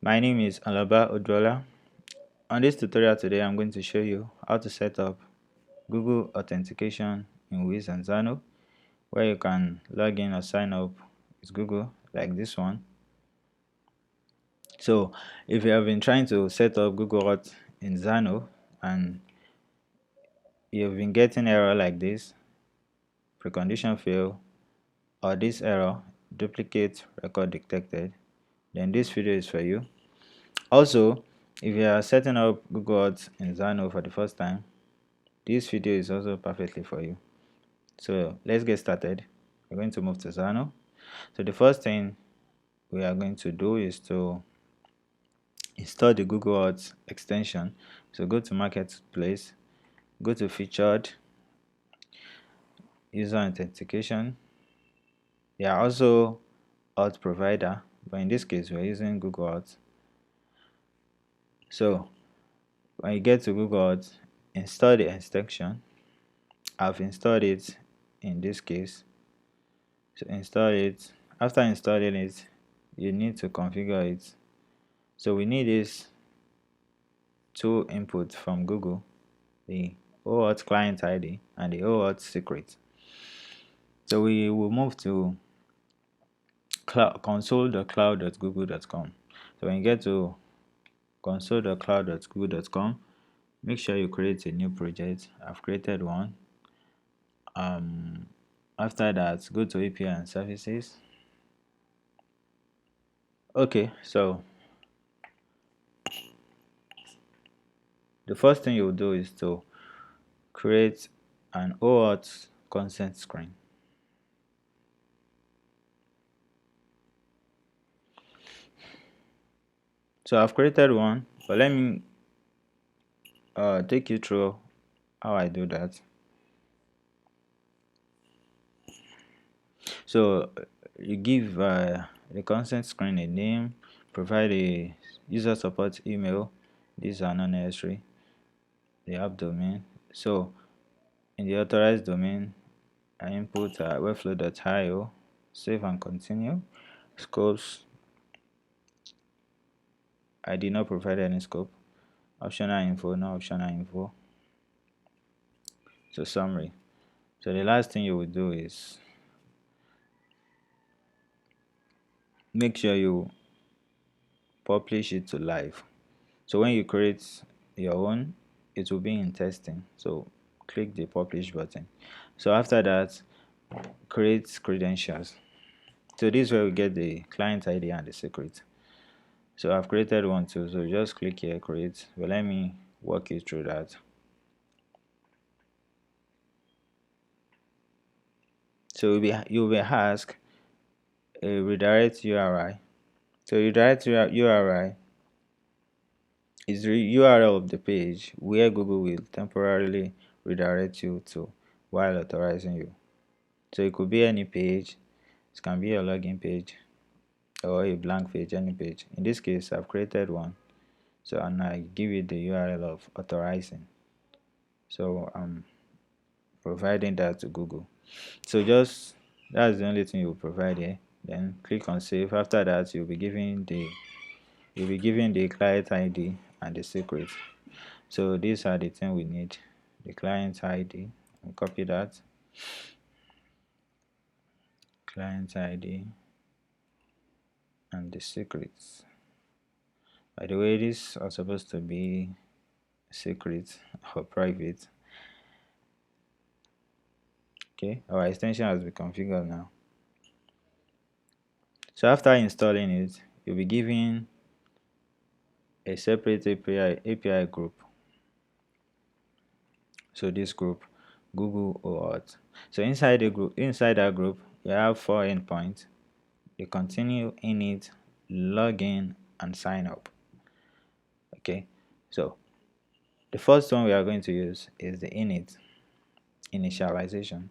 My name is Alaba Odwola. On this tutorial today, I'm going to show you how to set up Google Authentication in Wized and Xano, where you can log in or sign up with Google like this one. So if you have been trying to set up Google Auth in Xano and you've been getting error like this, precondition fail, or this error, duplicate record detected, then this video is for you. Also, if you are setting up Google Auth in Xano for the first time, this video is also perfectly for you. So let's get started. We're going to move to Xano. So the first thing we are going to do is to install the Google Auth extension. So go to Marketplace, go to Featured, User Authentication. There are also Auth provider, but in this case we're using Google Auth. So when you get to Google Auth, install the extension. I've installed it in this case. So install it. After installing it, you need to configure it. So we need these two inputs from Google, the OAuth client ID and the OAuth secret. So we will move to console.cloud.google.com. So when you get to console.cloud.google.com, make sure you create a new project. I've created one. After that, go to API and services. Okay, so the first thing you'll do is to create an OAuth consent screen. So I've created one, but let me take you through how I do that. So you give the consent screen a name, provide a user support email. These are not necessary. The app domain. So in the authorized domain, I input webflow.io, save and continue. Scopes, I did not provide any scope. Optional info, no optional info. So summary. So the last thing you will do is make sure you publish it to live. So when you create your own, it will be in testing. So click the publish button. So after that, create credentials. So this is where we get the client ID and the secret. So I've created one too. So just click here, create. But let me walk you through that. So you'll be asked a redirect URI. So redirect URI is the URL of the page where Google will temporarily redirect you to while authorizing you. So it could be any page, it can be a login page or a blank page, any page. In this case, I've created one. So and I give it the URL of authorizing. So I'm providing that to Google. So just that's the only thing you will provide here. Then click on save. After that, you'll be given the client ID and the secret. So these are the things we need: the client ID. I'll copy that. Client ID and the secrets. By the way, these are supposed to be secret or private. Okay, our extension has been configured now. So after installing it, you'll be given a separate API group. So this group, Google OAuth. So inside that group, we have 4 endpoints. They continue, init, login, and sign up. Okay, so the first one we are going to use is the initialization.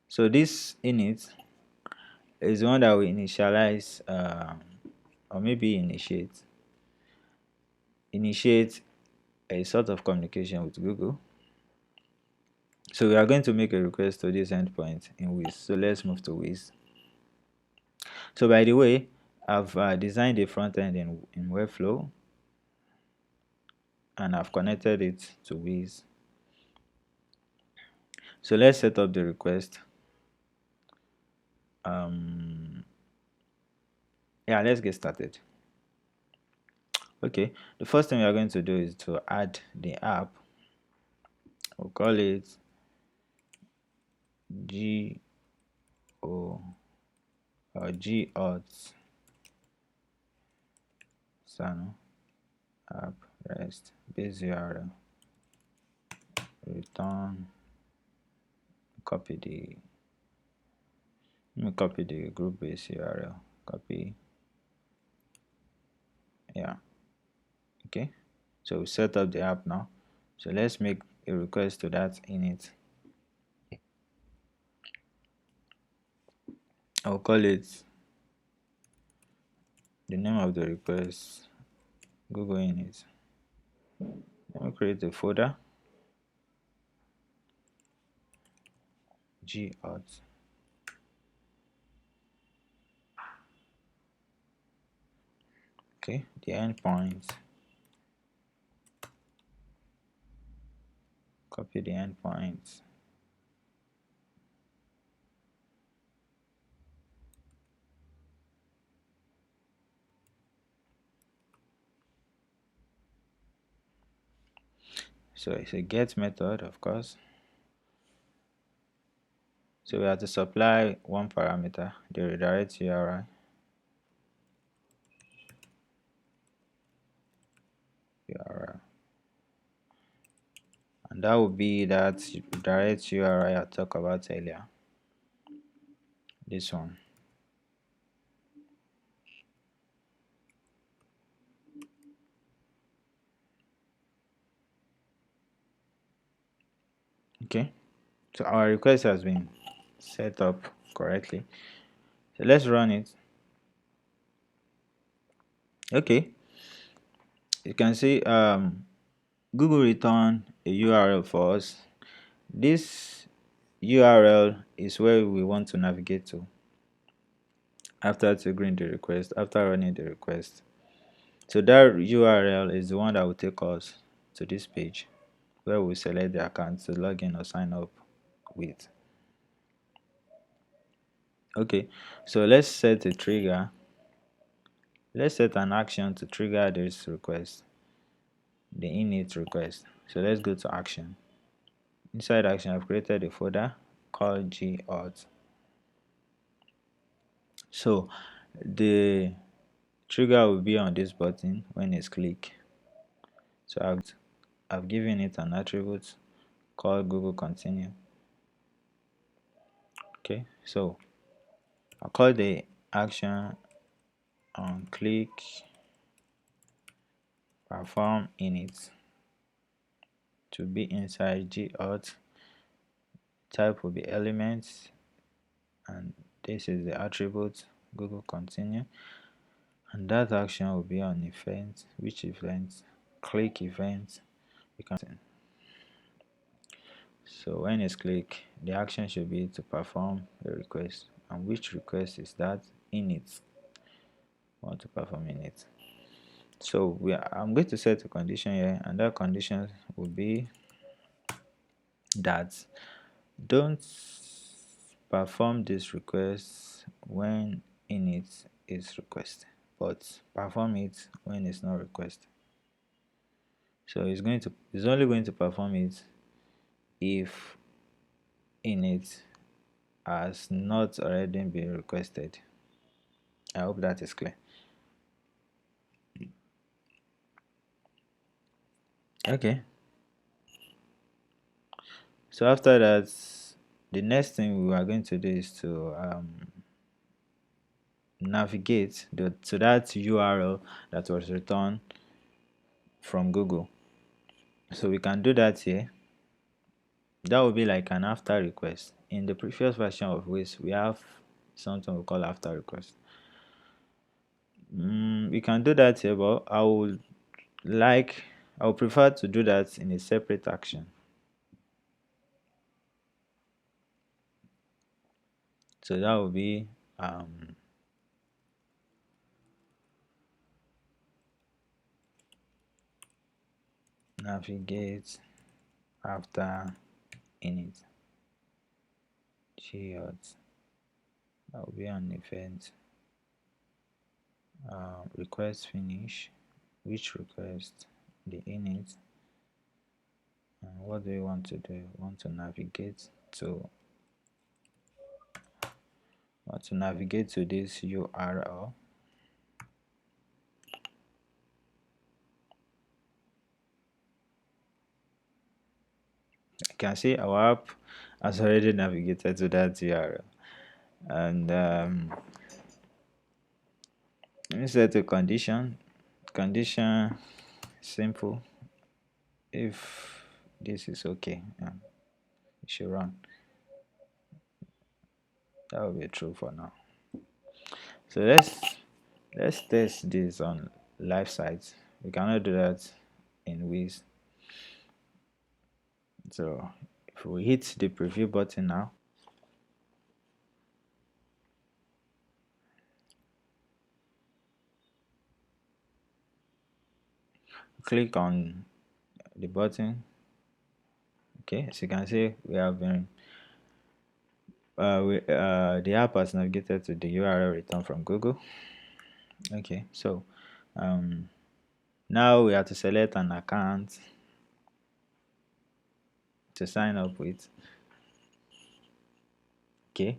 So this init is the one that we initialize or maybe initiate a sort of communication with Google. So we are going to make a request to this endpoint in Wized. So let's move to Wized. So by the way, I've designed a front end in Webflow, and I've connected it to Wiz. So let's set up the request. Yeah, let's get started. Okay, the first thing we are going to do is to add the app. We'll call it GOAuth Xano app rest base URL. Return. Let me copy the group base URL. Copy. Yeah. Okay. So we set up the app now. So let's make a request to that init. I'll call it the name of the request Google init. Let me create a folder GAuth. Okay, the endpoints. Copy the endpoints. So it's a get method, of course. So we have to supply one parameter, the redirect URI. And that will be that direct URI I talked about earlier. This one. Okay, so our request has been set up correctly. So let's run it. Okay, you can see Google return a URL for us. This URL is where we want to navigate to after triggering the request, after running the request. So that URL is the one that will take us to this page where we select the account to log in or sign up with. Okay, so let's set a trigger. Let's set an action to trigger this request, the init request. So let's go to action. Inside action, I've created a folder called GAuth. So the trigger will be on this button when it's clicked. So I've given it an attribute called Google Continue. Okay, so I'll call the action on click perform init to be inside GAuth. Type will be elements, and this is the attribute Google Continue, and that action will be on event. Which event? Click event. You can see. So when it's click, the action should be to perform a request. And which request is that? Init. I want to perform init. So I'm going to set a condition here, and that condition will be that don't perform this request when init is requested, but perform it when it's not requested. So it's only going to perform it if init has not already been requested. I hope that is clear. Okay, so after that, the next thing we are going to do is to navigate to that URL that was returned from Google. So we can do that here. That will be like an after request. In the previous version of Wiz, we have something we call after request. We can do that here, but I would prefer to do that in a separate action. So that will be navigate after init geoth. That will be an event. Request finish, which request the init, and what do we want to do? We want to navigate to this URL. You can see our app has already navigated to that URL, and let me set a condition simple. If this is okay, it should run. That will be true for now. So let's test this on live sites. We cannot do that in Wiz. So if we hit the preview button now, click on the button. Okay, as you can see, we have been the app has navigated to the URL returned from Google. Okay, so now we have to select an account to sign up with. Okay,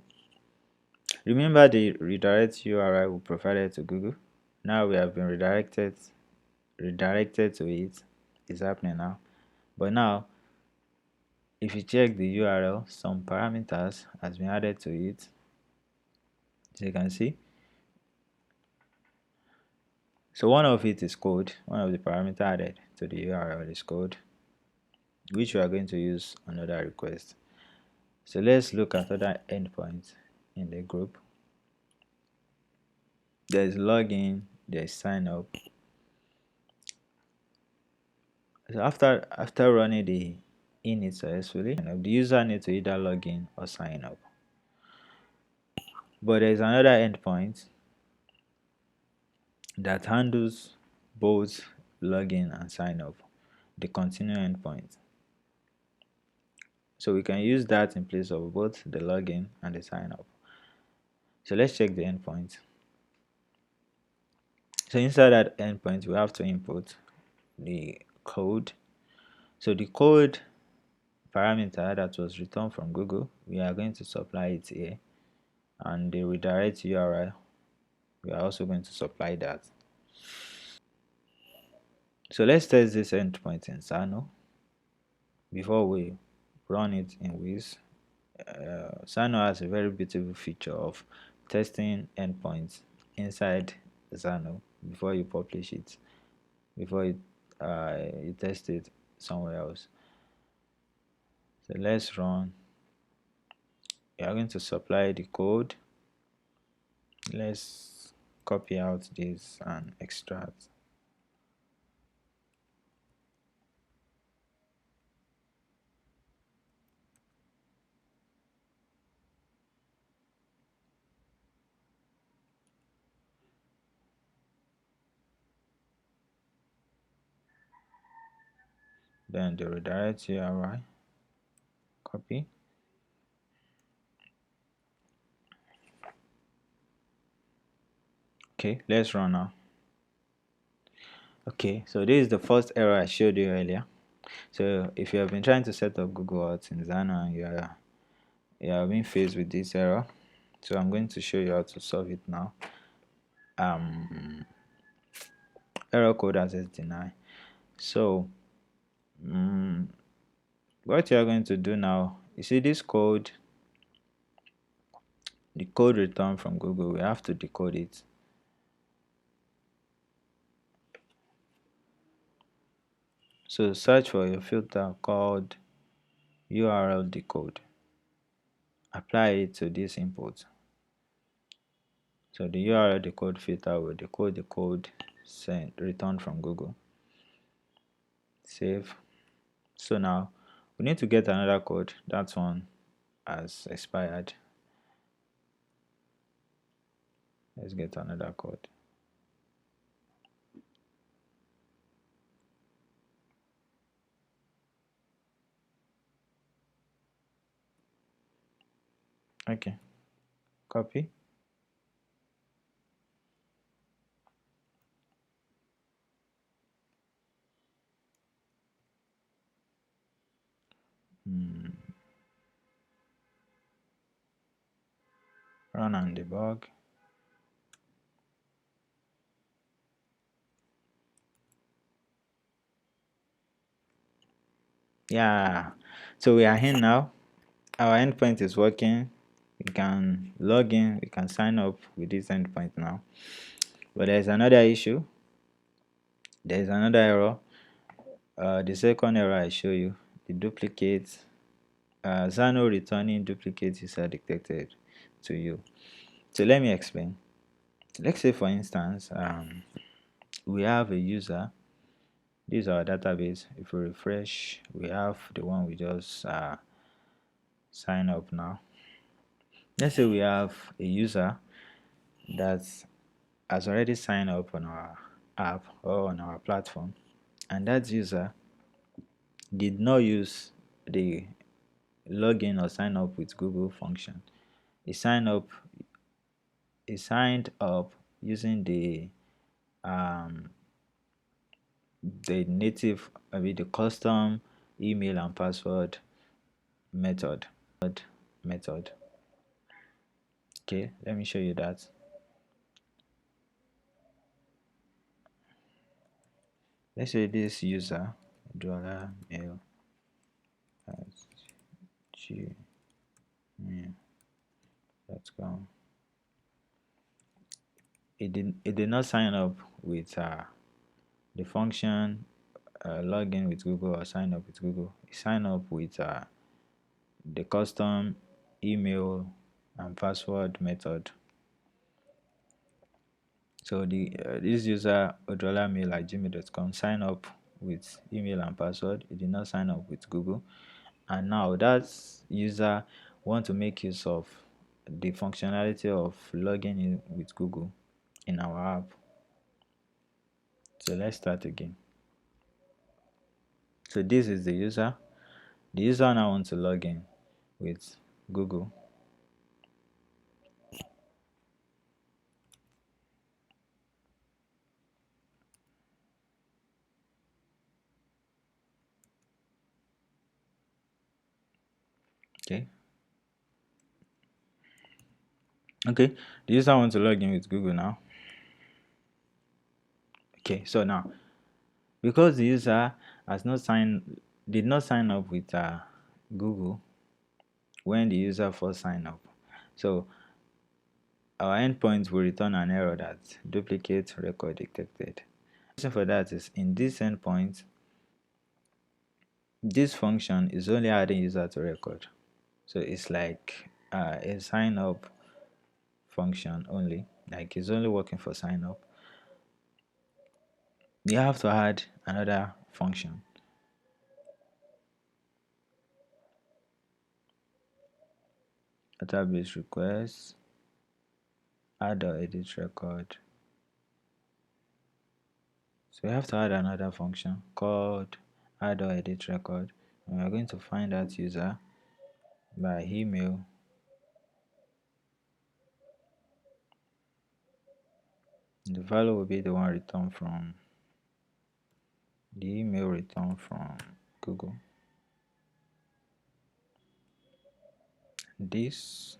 remember the redirect URL we provided to Google. Now we have been redirected to it. It's happening now. But now, if you check the URL, some parameters has been added to it. So you can see. So one of it is code. One of the parameter added to the URL is code, which we are going to use on other request. So let's look at other endpoints in the group. There's login, there's sign up. So after running the init successfully, the user needs to either log in or sign up. But there's another endpoint that handles both login and sign up, the continue endpoint. So we can use that in place of both the login and the sign up. So let's check the endpoint. So inside that endpoint, we have to input the code. So the code parameter that was returned from Google, we are going to supply it here, and the redirect URL, we are also going to supply that. So let's test this endpoint in Xano before we run it in Wiz. Xano has a very beautiful feature of testing endpoints inside Xano before you publish it, before you test it somewhere else. So let's run. We are going to supply the code. Let's copy out this and extract. Then the redirect URI, copy. Okay, let's run now. Okay, so this is the first error I showed you earlier. So if you have been trying to set up Google OAuth in Xano and you are being faced with this error, so I'm going to show you how to solve it now. Error code access deny. So what you are going to do now, you see this code, the code returned from Google, we have to decode it. So search for your filter called URL decode. Apply it to this input. So the URL decode filter will decode the code returned from Google. Save. So now we need to get another code. That one has expired. Let's get another code. Okay, copy. Hmm. Run and debug. Yeah, so we are here now. Our endpoint is working. We can log in, we can sign up with this endpoint now. But there's another issue. There's another error. The second error I show you, the duplicate, Xano returning duplicate user detected to you. So let me explain. Let's say, for instance, we have a user. This is our database. If we refresh, we have the one we just sign up now. Let's say we have a user that has already signed up on our app or on our platform, and that user did not use the login or sign up with Google function. He signed up. He signed up using um, the native, I mean the custom email and password method. Okay, let me show you that. Let's say this user $mail at gmail.com. It did not sign up with the function login with Google or sign up with Google. It signed up with the custom email and password method. So this user mail@gmail.com sign up with email and password. It did not sign up with Google, and now that user want to make use of the functionality of logging in with Google in our app. So let's start again. So this is the user. The user now wants to log in with Google. Okay. Okay. The user wants to log in with Google now. Okay. So now, because the user did not sign up with Google when the user first signed up, so our endpoint will return an error that duplicate record detected. The reason for that is in this endpoint, this function is only adding user to record. So it's like a sign up function only, like it's only working for sign up. You have to add another function. Database request, add or edit record. So we have to add another function called add or edit record. And we are going to find that user by email. The value will be the one returned from the email returned from Google. This,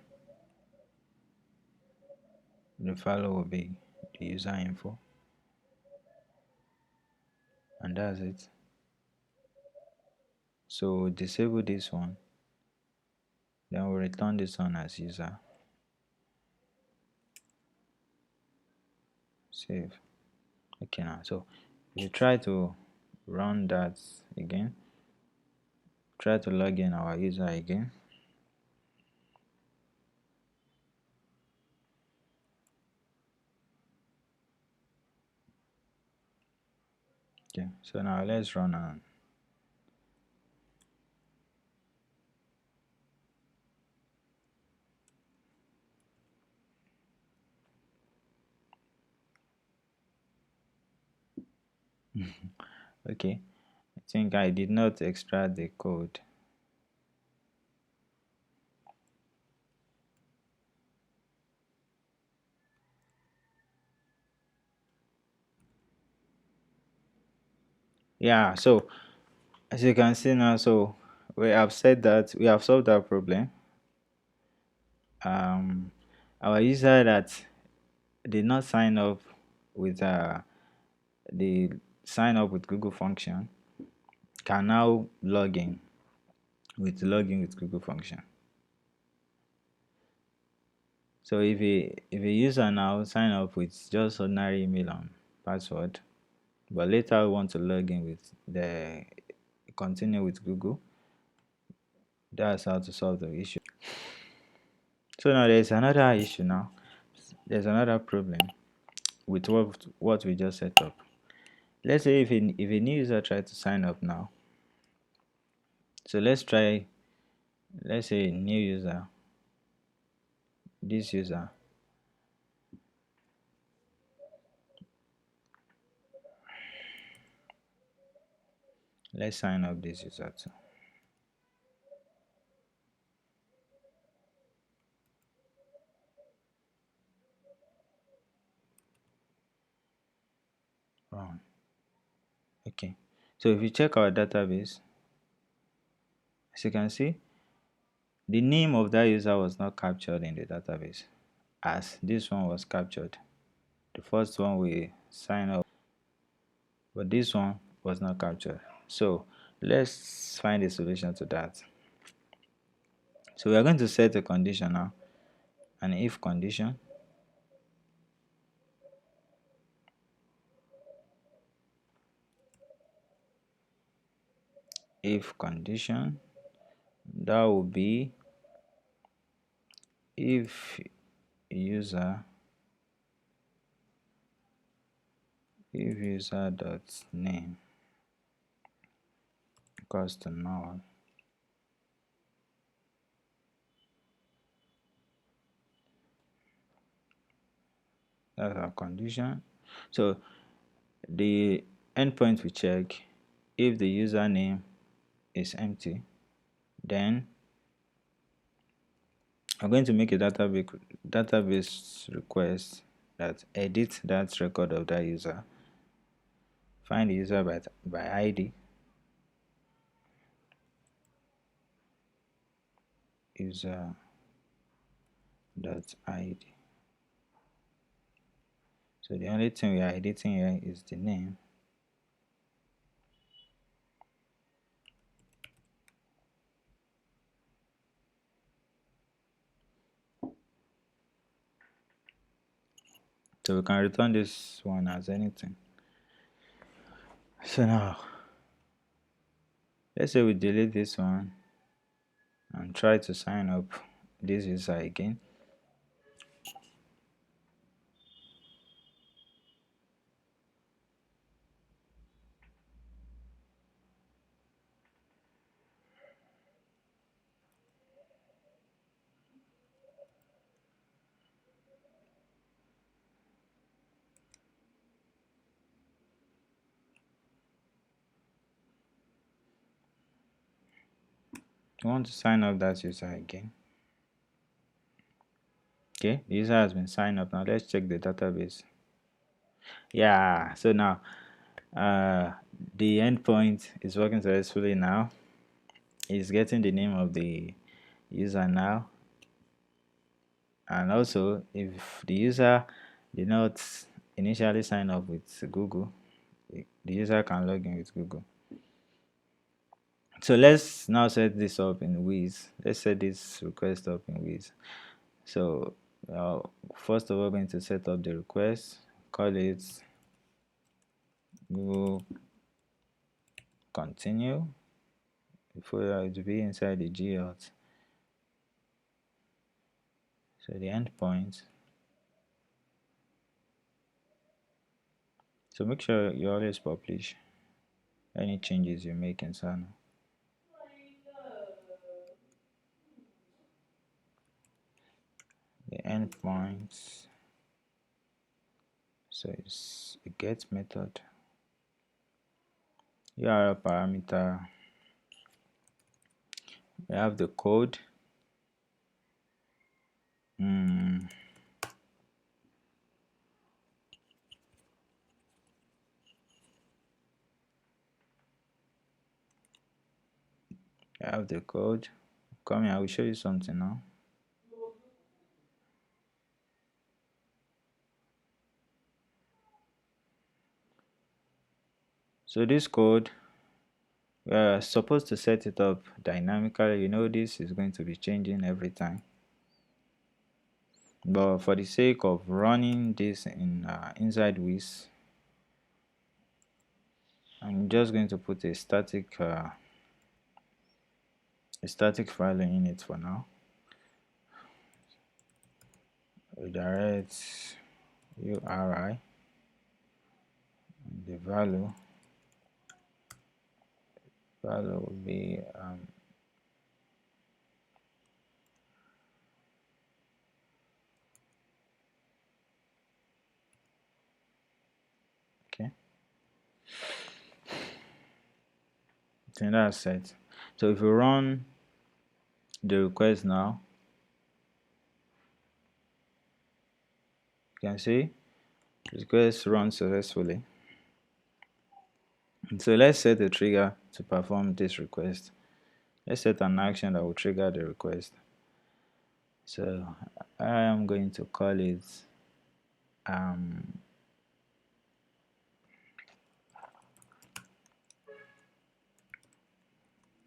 the value will be the user info, and that's it. So disable this one, then we'll return this one as user. Save. Okay, now so if you try to run that again, try to log in our user again. Okay, so now let's run on. Okay, I think I did not extract the code. Yeah, so as you can see now, so we have said that we have solved our problem. um our user that did not sign up with the sign up with Google function can now log in with Google function. So if a user now sign up with just ordinary email and password, but later want to log in with the continue with Google, that's how to solve the issue. So now there's another issue now. There's another problem with what we just set up. Let's say if a new user tries to sign up now. So let's say a new user, this user. Let's sign up this user too. Wrong. Okay. So if you check our database, as you can see, the name of that user was not captured in the database as this one was captured. The first one we sign up, but this one was not captured. So let's find a solution to that. So we are going to set a condition now, an if condition. If condition, that will be if user dot name equals to null. That's our condition. So the endpoint we check if the username is empty, then I'm going to make a database request that edit that record of that user. Find the user by ID, user dot ID. So the only thing we are editing here is the name. So we can return this one as anything. So now, let's say we delete this one and try to sign up this user again. We want to sign up that user again. Okay, the user has been signed up. Now let's check the database. Yeah, so now the endpoint is working successfully now. It's getting the name of the user now. And also, if the user did not initially sign up with Google, the user can log in with Google. So let's now set this up in Wiz. Let's set this request up in Wiz. So first of all, we're going to set up the request. Call it Google continue. Before it will be inside the Auth. So the endpoint. So make sure you always publish any changes you make in Xano. The endpoints. So it's a get method. URL parameter. We have the code. I have the code. Come here, I will show you something now. So this code, we are supposed to set it up dynamically. You know, this is going to be changing every time. But for the sake of running this in inside Wiz, I'm just going to put a static file in it for now. Redirect URI, and the value will be okay. So that's set. So if you run the request now, you can see the request runs successfully. So let's set a trigger to perform this request. Let's set an action that will trigger the request. So I am going to call it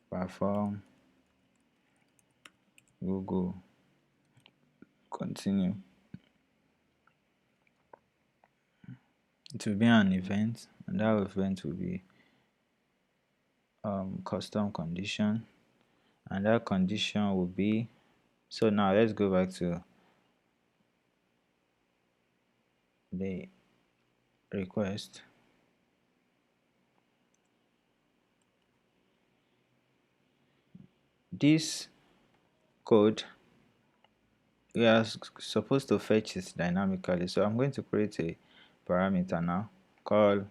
perform Google continue. It will be an event, and that event will be custom condition, and that condition will be, so now let's go back to the request. This code, we are supposed to fetch it dynamically, so I'm going to create a parameter now called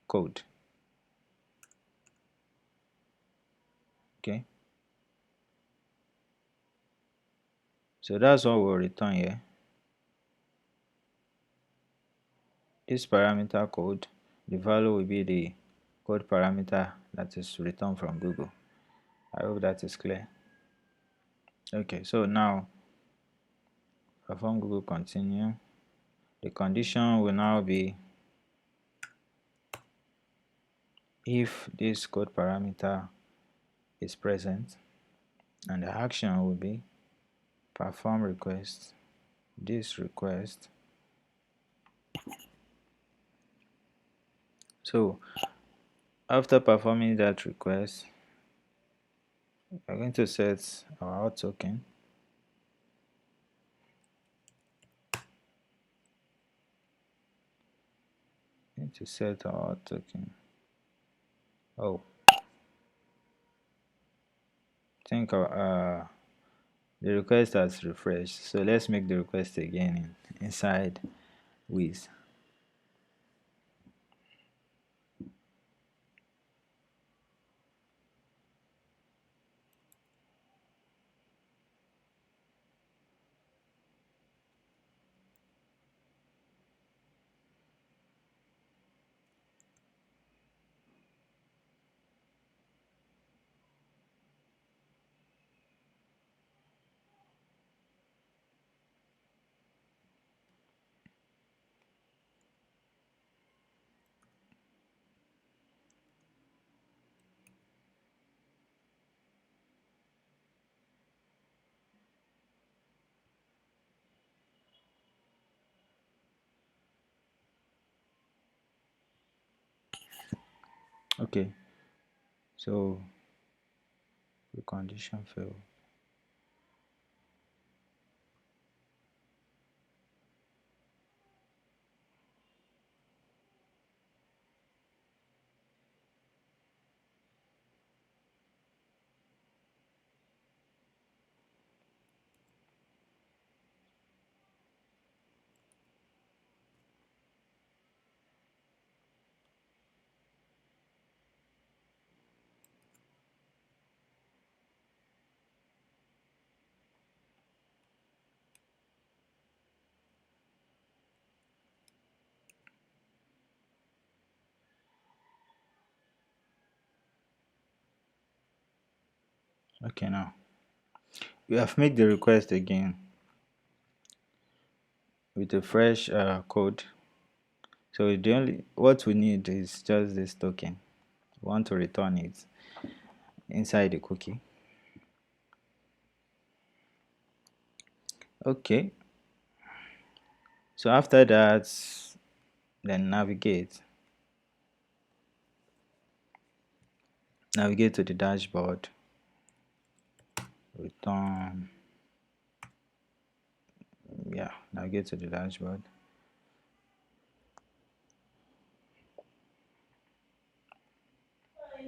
code. Okay, so that's what we'll return here. This parameter code, the value will be the code parameter that is returned from Google. I hope that is clear. Okay, so now perform Google continue. The condition will now be if this code parameter is present, and the action will be perform request. This request. So after performing that request, we're going to set our Auth token. Going to set our Auth token. Oh, I think the request has refreshed. So let's make the request again inside Wiz. Okay, so the condition failed. Okay, now we have made the request again with a fresh code. So the only what we need is just this token. We want to return it inside the cookie. Okay, so after that, then navigate to the dashboard, return, yeah, navigate to the dashboard.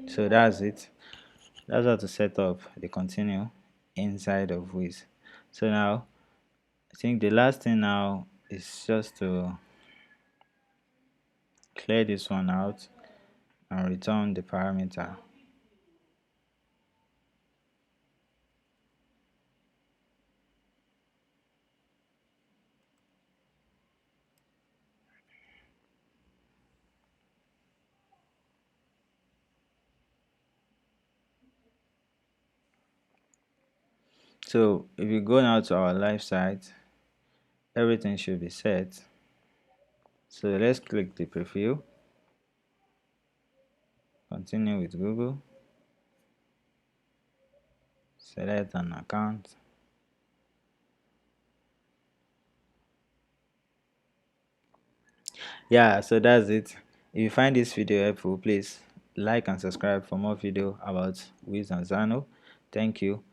So that's it. That's how to set up the continue inside of Wiz. So now I think the last thing now is just to clear this one out and return the parameter. So if you go now to our live site, everything should be set. So let's click the preview, continue with Google, select an account. Yeah, so that's it. If you find this video helpful, please like and subscribe for more video about Wiz and Xano. Thank you.